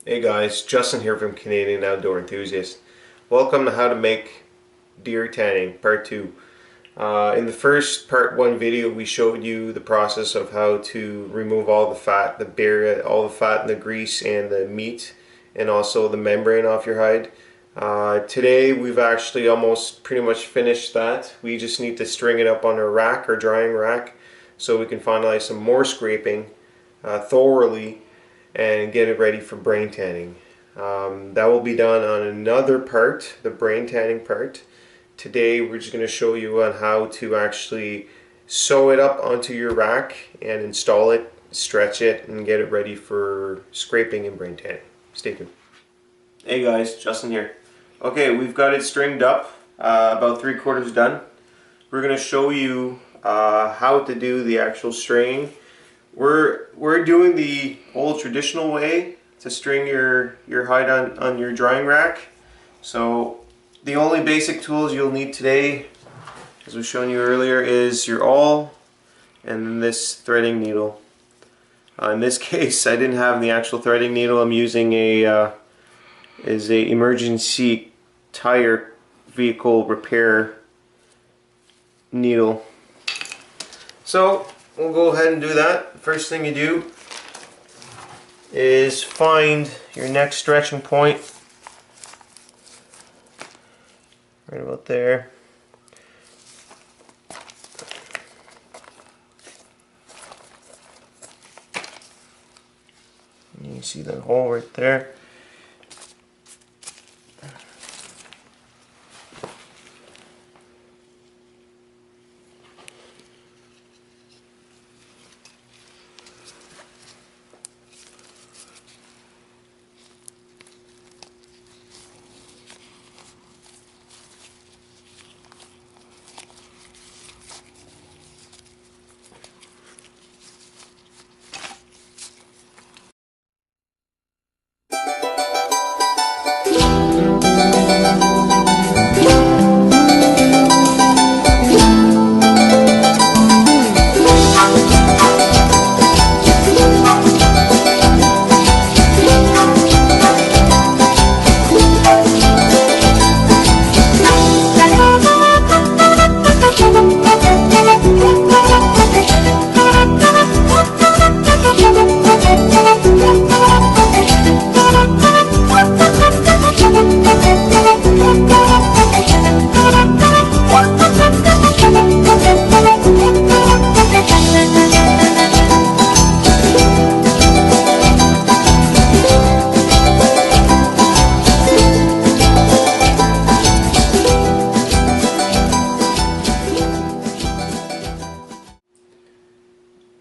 Hey guys, Justin here from Canadian Outdoor Enthusiast. Welcome to How to Make Deer Tanning, Part 2. In the first Part 1 video we showed you the process of how to remove all the fat, all the fat and the grease and the meat, and also the membrane off your hide. Today we've actually almost pretty much finished that. We just need to string it up on a rack or drying rack so we can finalize some more scraping thoroughly and get it ready for brain tanning. That will be done on another part, the brain tanning part. Today we're just going to show you on how to actually sew it up onto your rack and install it, stretch it, and get it ready for scraping and brain tanning. Stay tuned. Hey guys, Justin here. Okay, we've got it stringed up, about 3/4 done. We're going to show you how to do the actual stringing. We're doing the old traditional way to string your hide on your drying rack. So the only basic tools you'll need today, as I was showing you earlier, is your awl and this threading needle. In this case, I didn't have the actual threading needle. I'm using a emergency tire vehicle repair needle. So we'll go ahead and do that. First thing you do is find your next stretching point. Right about there. And you see that hole right there.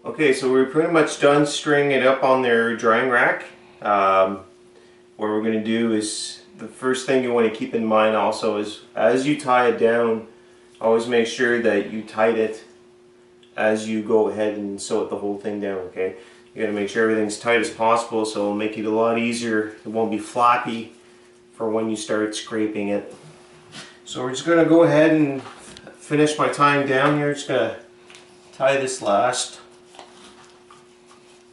Okay, so we're pretty much done stringing it up on their drying rack. What we're going to do is, the first thing you want to keep in mind also is, as you tie it down, always make sure that you tight it as you go ahead and sew it the whole thing down, okay? You got to make sure everything's tight as possible so it'll make it a lot easier. It won't be floppy for when you start scraping it. So we're just going to go ahead and finish my tying down here. Just going to tie this last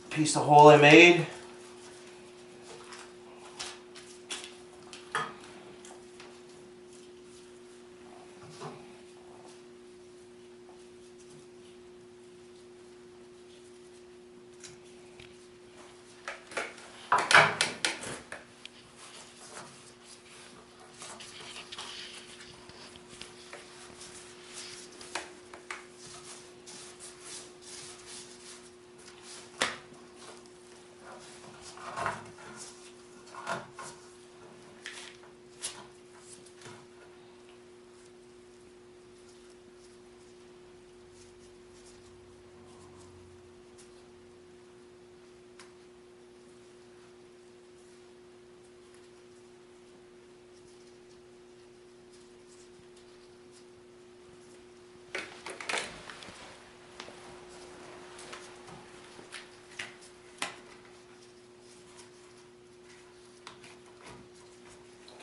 piece of hole I made.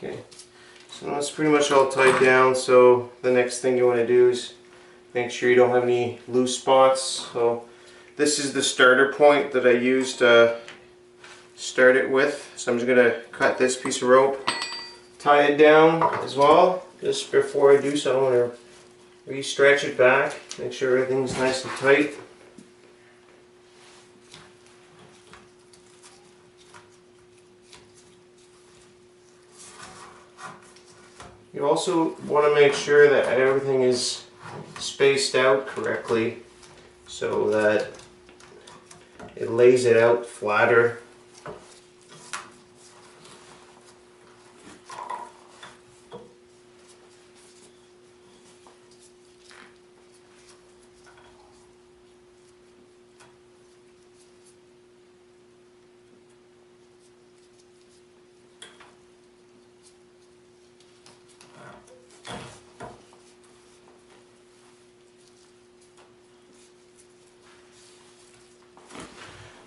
Okay, so that's pretty much all tied down. So the next thing you want to do is make sure you don't have any loose spots. So this is the starter point that I used to start it with. So I'm just going to cut this piece of rope, tie it down as well. Just before I do so, I'm going to re-stretch it back, make sure everything's nice and tight. You also want to make sure that everything is spaced out correctly so that it lays it out flatter.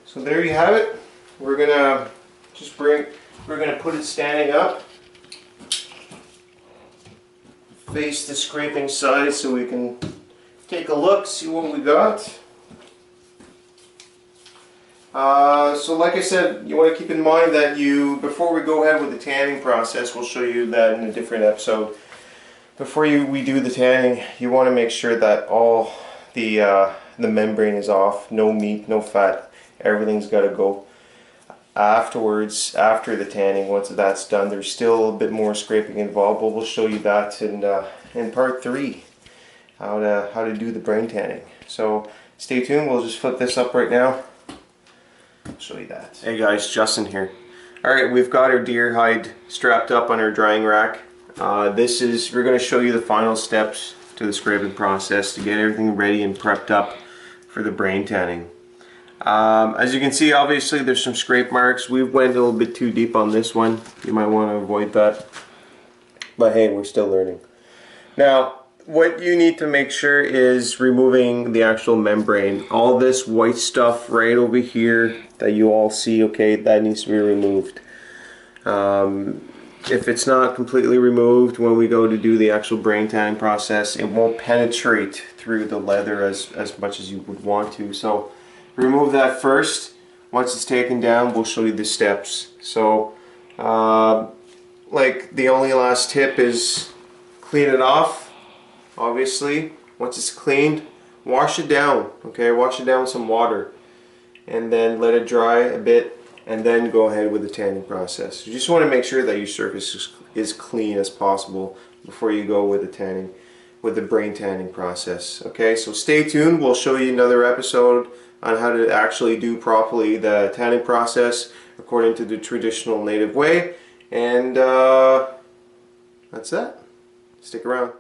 So there you have it. We're gonna put it standing up, face the scraping side so we can take a look, see what we got. So like I said, you want to keep in mind that before we go ahead with the tanning process, we'll show you that in a different episode. Before we do the tanning, you want to make sure that all the membrane is off, no meat, no fat. Everything's got to go. Afterwards, after the tanning, once that's done, there's still a bit more scraping involved, but we'll show you that in part 3, how to do the brain tanning. So stay tuned. We'll just flip this up right now. I'll show you that. Hey guys, Justin here. Alright, we've got our deer hide strapped up on our drying rack. We're going to show you the final steps to the scraping process to get everything ready and prepped up for the brain tanning. As you can see, obviously there's some scrape marks. We went a little bit too deep on this one. You might want to avoid that. But hey, we're still learning. Now, what you need to make sure is removing the actual membrane. All this white stuff right over here that you all see, okay, that needs to be removed. If it's not completely removed when we go to do the actual brain tanning process, it won't penetrate through the leather as much as you would want to. So remove that first. Once it's taken down, we'll show you the steps. So like the only last tip is clean it off. Obviously, once it's cleaned, wash it down. Okay, wash it down with some water and then let it dry a bit, and then go ahead with the tanning process. You just want to make sure that your surface is as clean as possible before you go with the tanning, with the brain tanning process. Okay, so stay tuned. We'll show you another episode on how to actually do properly the tanning process according to the traditional native way. And that's that. Stick around.